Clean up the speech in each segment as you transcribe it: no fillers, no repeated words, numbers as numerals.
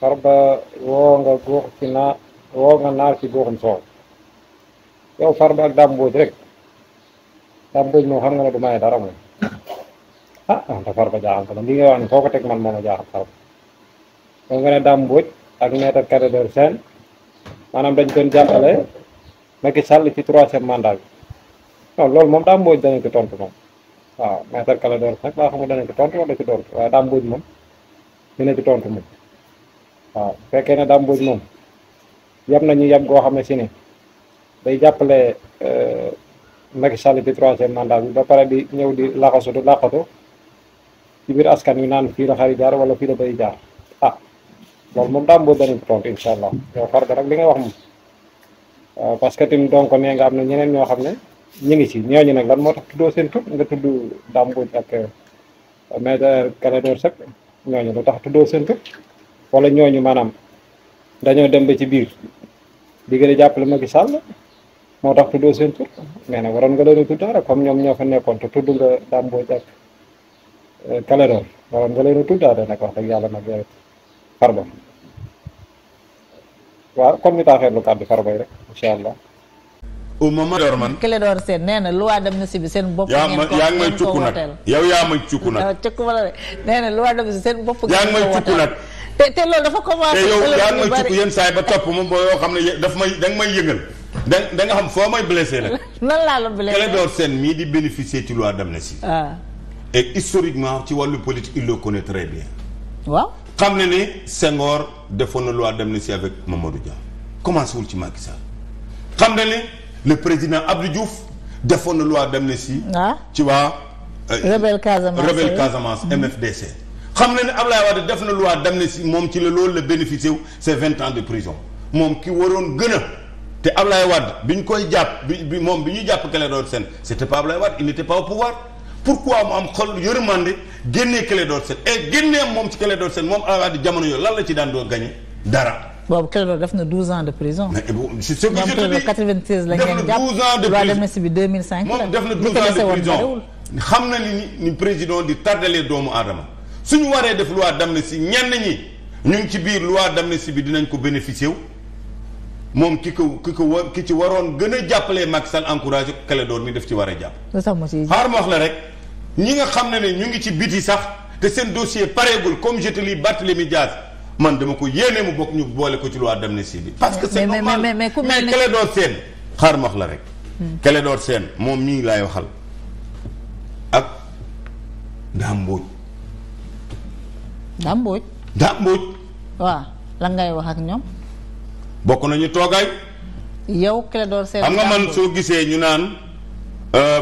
Farba woo nga góox ci naa woo nga naar ci góoxum soow yow Farba ak Dame Mbodj rek Dame Mbodj moom xam nga ne du maye dara moom te Farba jaaxal ko li nga wax ni foo ko teg man moo ma jaaxal Farba moom nga ne Dame Mbodj ak maître Clédor Sène maanaam dañ doon jàppale Macky Sall ci 3e mandat bi non loolu moom Dame Mbodj danañ ko tontu moom waaw maître Clédor nag baa xam nga danañ ko tontu wala ci tontu waaye Dame Mbodj moom dina ci tontu moom waaw fekkee ne Dame Mbodj moom yab nañu yab goo xam ne si ne day jàppale Macky Sall ci 3e mandat bi ba pare di ñëw di laxasu du làqatu ci biir askan wi naan fii la xari jaar wala fii la bay jaar loolu moom Dame Mbodj danañ ko tontu incha allah yow Farba rek li nga wax moom parce que tim donc nee nga am na ñeneen ñoo xam ne ñu ngi ci ñooñu nag lan moo tax tuddoo seen tur nga tudd Dame Mbodj ak maître Clédor Sène ñooñu lu tax tuddoo seen tur wala ñooñu maanaam dañoo dem ba ci biir di gën a jàppale Macky Sall moo tax tuddoo seen tur mais nag waroon nga leen a tudd rek comme ñoom ñoo fa nekkoon te tudd nga Dame Mbodj ak Clédor waroon nga leen a tuddaate nag wax dëgg yàlla nag yow Farba waaw comme ni taaxeer lu kàddu Farba yi rek incha allah. au moment de man Clédor Sène nee na loi d'amnistie bi seen bopp. yaa ngi may cukku nag yow yaa may cukku nag. cukku ma la de nee na loi d'amnistie seen bopp. yaa ngi may cukku nag. te loolu dafa commencé. te yow yaa ngi may cukku yenn saa yi ba topp moom boo yoo xam ne daf may da nga may yëngal. da nga xam foo may blessé nag. nan laa la blessé Clédor Sène mii di bénéficier ci loi d'amnistie. et historiquement ci wàllu politique il le connaît très bien. waaw. xam ne ni Senghor defoon na loi d'amnistie avec Mamadou Dia commencé wul ci Macky Sall xam ne ni le président Abdou Diouf defoon na loi d'amnistie ci waa Rebelle Casamance MFDC xam ne ni Ablaye Wade def na loi d'amnistie moom ci la loolu la bénéficié wu c'est 20 ans de prison moom ki waroon gën a te Ablaye Wade bi ñu koy jàpp bi moom bi ñuy jàpp Clédor Sène c'était pas Ablaye Wade il n'était pas au pouvoir pourquoi mu am xol yërmande génnee Clédor Sène et génnee moom ci Clédor Sène moom Ablaye Wade jamono yooyu lan la ci daan doo gagné dara. boobu Clédor def na 12 ans de prison. mais c'est ce que je te dis 93 la ngeen jàpp 12 ans de loi prison d'amnistie bi 2005 la moom def na 12 ans de prison xam na ni président di tardalee doomu aadama suñu waree def loi d'amnistie ñenn ñi ñu ngi ci biir loi d'amnistie bi dinañ ko bénéficier wu moom ki ci waroon gën a jàppalee Macky Sall encouragé Clédor mi def ci war a jàpp. xaar ma wax la rek ñi nga xam ne ñu ngi ci biti sax te seen dossier pareegul comme je te lis Barthélémy Dias man dama ko yéene mu bokk ñu boole ko ci loi d'amnistie bi. parce que c'est normal mais Clédor Sène xaar ma wax la rek. Clédor Sène moom mii laay waxal ak Dame Mbodj. Dame Mbodj. Dame Mbodj. waaw lan ngay wax ak ñoom. bokk nañu toogaay. yow Clédor Sène xam nga man soo gisee ñu naan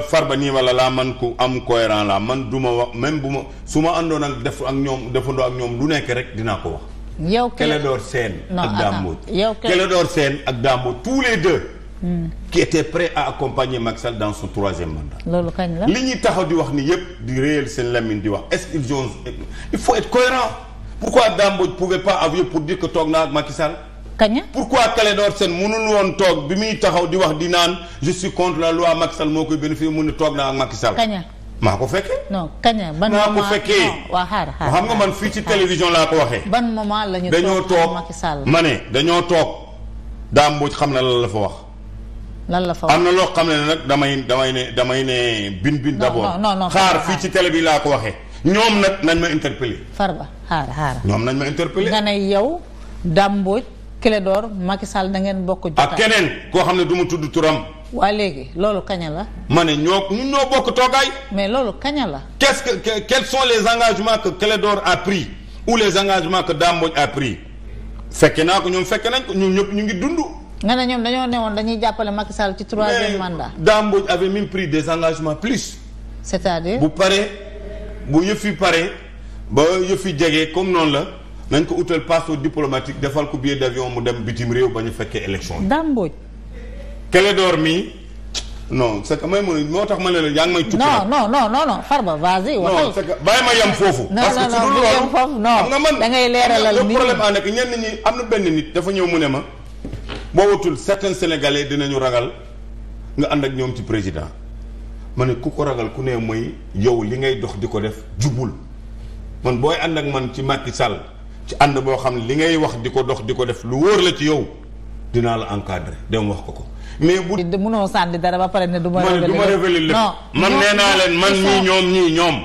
Farba nii wala laa man ku am cohérent laa man du ma wax même bu ma su ma àndoon ak def ak ñoom defandoo ak ñoom lu nekk rek dinaa ko wax. yow Clédor Sène ak Dame Mbodj. yow Clédor Sène ak Dame Mbodj tous les deux. qui étaient prêts à accompagner Macky Sall dans son 3e mandat. loolu kañ la li ñuy taxaw di wax ni yëpp di réel seen lamine di wax est-ce qu'ils ont il faut être cohérent pourquoi Dame Mbodj pouvait pas avouer pour dire que toog naa ak Macky Sall. kaña pourquoi Clédor Sène mënul woon toog bi muy taxaw di wax di naan je suis contre la loi Macky Sall moo koy bénéficier mu ne toog naa ak Macky Sall. kaña maa ko fekkee. non kaña ban maa moment ko fekkee waa xaar xam nga man fii ci télévision laa ko waxee. ban moment la ñu dañoo toog Macky Sall ma ne dañoo toog Dame Mbodj xam na lan la fa wax. lan la fa wax am na loo xam ne nag damay ne bin d'abord xaar fii ci télé bi laa ko waxee. ñoom nag nañ ma interpeller. Farba xaar ñoom nañ ma interpeller. nga ne yow Dame Mbodj Clédor Macky Sall da ngeen bokk jotaay ak keneen koo xam ne du ma tudd turam. waa léegi loolu kaña la. ma ne ñun ñoo bokk toogaay. mais loolu kaña la. quels sont les engagements que Clédor a pris ou les engagements que Dame Mbodj a pris fekke naa ko ñoom fekke nañ ko ñoom ñëpp ñu ngi dund. nga ne ñoom dañoo newoon dañuy jàppale Macky Sall ci 3e mandat. Dame Mbodj avait même pris des engagements plus. c'est-à-dire bu paree bu yëf yi paree ba yëf yi jege comme noonu la. nañ ko utal passeport diplomatique defal ko billet d'avion mu dem bitim réew ba ñu fekkee élection yi. Dame Mbodj. Clédor mi non c'est que may moo tax ma ne la yaa ngi may. tukki non Farba vas-y. waxal non c'est que bàyyi ma yem foofu. parce que su dul loolu xam nga man da ngay leeralal nit problème a nekk ñenn ñi am na benn nit dafa ñëw mu ne ma boo watul certains sénégalais dinañu ragal nga ànd ak ñoom ci président ma ne ku ko ragal ku ne mooy yow li ngay dox di ko def jubul. man booy ànd ak man ci Macky Sall ci ànd boo xam ne li ngay wax di ko dox di ko def lu wóor la ci yow dinaa la encadrer dem wax ko mais bu mënoo sànni dara ba pare ne du ma révéler lépp man nee naa leen man ñoom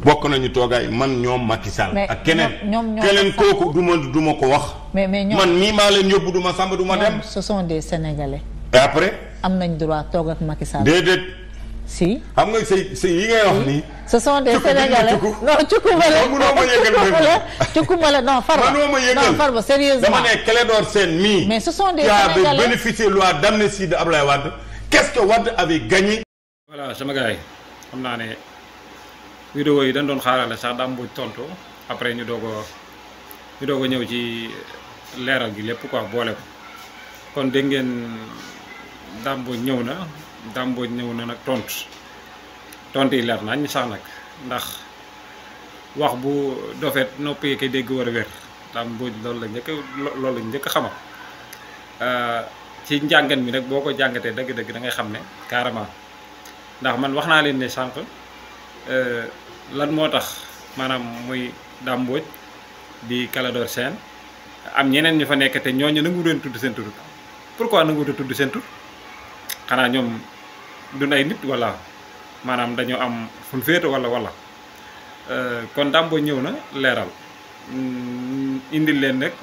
bokk nañu toogaay man ñoom Macky Sall ak keneen kooku du ma ko wax mais ñoom man mii maa leen yóbbu du ma sàmba du ma dem ce sont des Sénégalais et après am nañ droit toog ak Macky Sall déedéet si xam nga say yi ngay wax nii ce sont des Sénégalais non cukkuma la non Farba sérieusement dama ne Clédor Sène mii mais ce sont des qui Sénégalais avait bénéficié loi d'amnistie de Abdoulaye Wade qu'est-ce que Wade avait gagné. voilà sama gars yi xam naa ne vidéo yi dañ doon xaarale sax daa mbuj tontu après ñu doog a ñëw ci leeral gi lépp quoi boole ko kon dégg ngeen Damboj ñëw na nag tontu yi leer nañ sax nag ndax wax bu dofet nopp yi koy dégg war a wér Damboj loolu la njëkk xamal ci njàngat mi rek boo ko jàngatee dëgg-dëgg da ngay xam ne carrément ndax man wax naa leen ne sànq lan moo tax maanaam muy Damboj di Clédor Sène am ñeneen ñu fa nekk te ñooñu nangu leen tudd seen tur pourquoi nangu tudd seen tur xanaa ñoom duñ ay nit wala maanaam dañoo am ful féete wala kon Damboj ñëw na leeral indil leen rek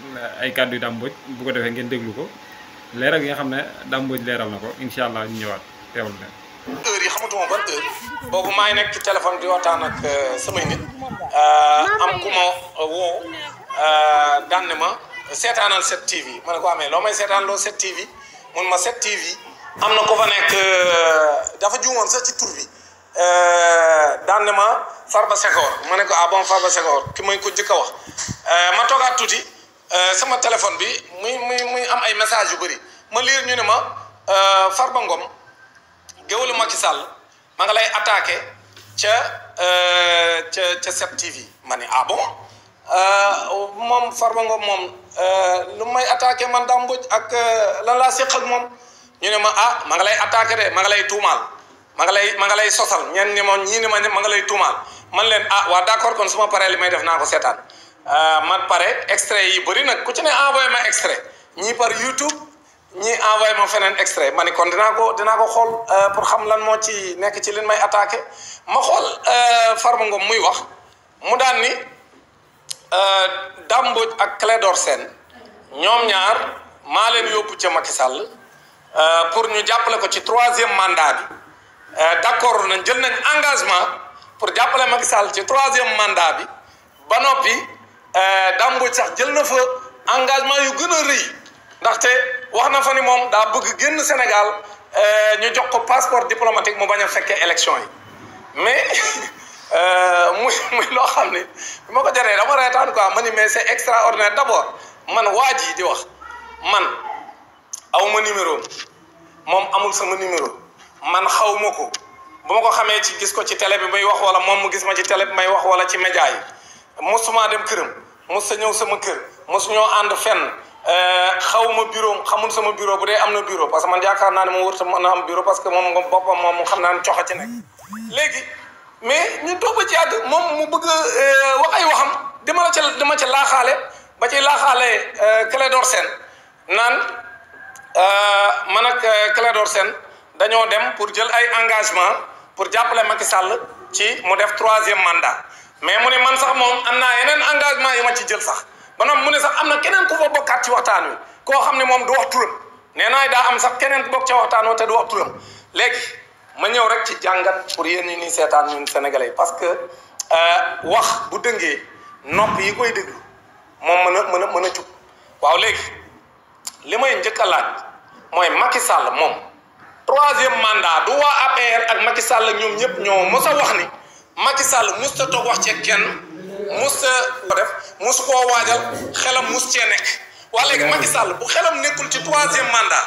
ay kàddu yu Damboj bu ko defee ngeen déglu ko leeral gi nga xam ne Damboj leeral na ko incha allah ñu ñëwaat teewal leen. heure yi xamatuma ban heure boobu maa ngi nekk ci téléphone di waxtaan ak samay nit am ku ma woo daan ne ma seetaanal 7TV ma ne ko amee loo may seetaan loo 7TV mun ma 7TV am na ko fa nekk dafa juumoon sax ci tur bi daan ne ma Farba Senghor ma ne ko ah bon Farba Senghor ki may ko jëkk a wax ma toogaat tuuti sama téléphone bi muy am ay message yu bëri ma liir ñu ne ma Farba Ngom géwalu Macky Sall ma nga lay attaqué ca 7TV ma ne ah bon moom Farba Ngom moom lu may attaqué man Damboj ak lan laa séq ak moom ñu ne ma ah ma nga lay attaqué de ma nga lay tuumaal ma nga lay sosal ñenn ñi moom ñii ni ma nga lay tuumaal man leen ah waa d'accord kon su ma paree li may def naa ko seetaan man pare extrait yi bëri nag ku ci ne envoyé ma extrait ñii par YouTube ñii envoyé ma feneen extrait ma ni kon dinaa ko xool pour xam lan moo ci nekk ci leen may attaqué ma xool Farba Ngom muy wax mu daan ni Damboj ak Clédor Sène ñoom ñaar maa leen yóbbu ca Macky Sall pour ñu jàppale ko ci 3e mandat bi d'accord nañ jël nañ engagement pour jàppale Macky Sall ci 3e mandat bi ba noppi Damboj sax jël na fa engagement yu gën a rëy ndaxte wax na fa ni moom daa bëgg génn Sénégal ñu jox ko passeport diplomatique mu bañ a fekkee élection yi mais muy loo xam ne bi ma ko jaree dama reetaan quoi ma ni mais c'est extraordinaire d'abord man waa ji di wax man aw ma numéro moom amul sama numéro man xaw ma ko bu ma ko xamee ci gis ko ci télé bi may wax wala moom mu gis ma ci télé bi may wax wala ci média yi mosuma dem këram mos sa ñëw sama kër mosu ñoo ànd fenn xaw ma bureau xamul sama bureau bu dee am na bureau parce que man yaakaar naa ne moom warut a mën a am bureau parce que moom nga boppam moom xam naa ne coxa ci nekk léegi mais ñu toog ba ci yàgg moom mu bëgg wax ay waxam dama ca laaxaale ba ci laaxaale Clédor Sène naan man ak Clédor Sène dañoo dem pour jël ay engagement pour jàppale Macky Sall ci mu def 3e mandat mais mu ne man sax moom am naa yeneen engagement yi ma ci jël sax ba noppi mu ne sax am na keneen ku fa bokkaat ci waxtaan wi koo xam ne moom du wax turam nee naa daa am sax keneen ku bokk ca waxtaan wi te du wax turam léegi ma ñëw rek ci jàngat pour yéen ñi ñuy seetaan ñun sénégalais parce que wax bu dëngee nopp yi koy déglu moom mën a jub waaw léegi li may njëkk a laaj mooy Macky Sall moom 3e mandat du waa APR ak Macky Sall ñoom ñëpp ñoo mos a wax ni Macky Sall mos ta toog wax ci kenn mos ko def mos koo waajal xelam mos cee nekk waa léegi Macky Sall bu xelam nekkul ci 3e mandat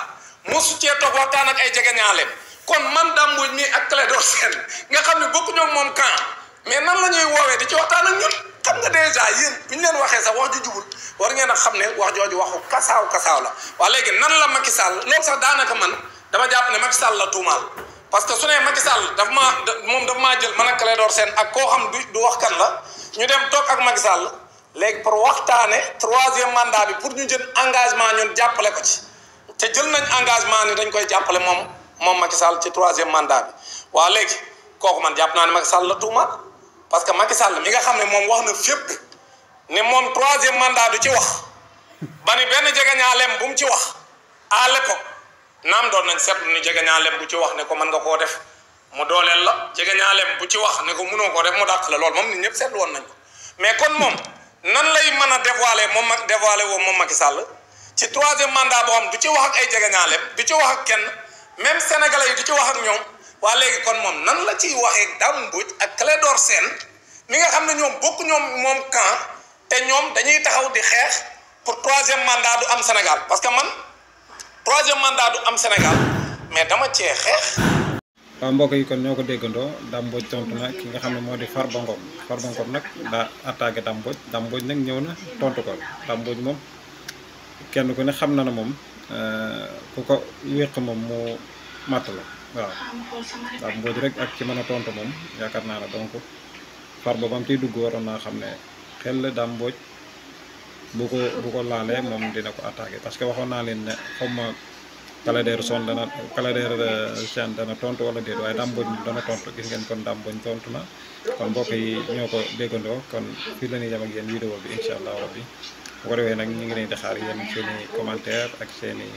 mosu cee toog waxtaan ak ay jegeñaaleem kon man Damboj mi ak Clédor Sène nga xam ne bokku ñoom moom camp mais nan la ñuy woowee di ci waxtaan ak ñun xam nga dèjà yéen bu ñu leen waxee sax wax ju jubul war ngeen a xam ne wax jooju waxu kasaaw la waa léegi nan la Macky Sall loolu sax daanaka man dama jàpp ne Macky Sall la tuumaal parce que su ne Macky Sall moom daf maa jël man ak Clédor Sène ak koo xam du wax kan la ñu dem toog ak Macky Sall léegi pour waxtaane 3e mandat bi pour ñu jël engagement ñun jàppale ko ci te jël nañ engagement ni dañ koy jàppale moom Macky Sall ci 3e mandat bi waaw léegi kooku man jàpp naa ne Macky Sall la tuumaat parce que Macky Sall mi nga xam ne moom wax na fépp ne moom 3e mandat du ci wax ba ni benn jegeñaaleem bu mu ci wax à l'époque naam doon nañ seetlu ni jegeñaaleem bu ci wax ne ko mën nga koo def mu dooleel la jegeñaaleem bu ci wax ne ko mënoo koo def mu dàq la loolu moom nit ñëpp seetlu woon nañ ko mais kon moom nan lay mën a dévoiler moom Macky Sall ci 3e mandat boo xam du ci wax ak ay jegeñaaleem du ci wax ak kenn même sénégalais yi du ci wax ak ñoom waa léegi kon moom nan la ciy waxee Dame Mbodj ak Clédor Sène mi nga xam ne ñoom bokk moom camp te ñoom dañuy taxaw di xeex pour 3e mandat du am Sénégal parce que man 3e mandat du am Sénégal mais dama cee xeex. waaw mbokk yi kon ñoo ko déggandoo Dame Mbodj tontu na ki nga xam ne moo di Farba Ngom nag daa attaqué Dame Mbodj nag ñëw na tontu ko Dame Mbodj moom kenn ku ne xam na ne moom ku ko wéq moom mu matt la waaw Dame Mbodj rek ak ci mën a tontu moom yaakaar naa ne donc Farba ba mu ciy dugg waroon naa xam ne xel la Dame Mbodj bu ko laalee moom dina ko attaqué parce que waxoon naa leen ne xaw ma Clédor Sène dana tontu wala déet waaye Dame Mbodj dana tontu gis ngeen kon Dame Mbodj tontu na kon mbokk yi ñoo ko déggandoo kon fii la ñuy yem ak yéen vidéo bi incha allah rabbi bu ko defee nag ñu ngi leen di xaar yéen seen i commentaire ak seen i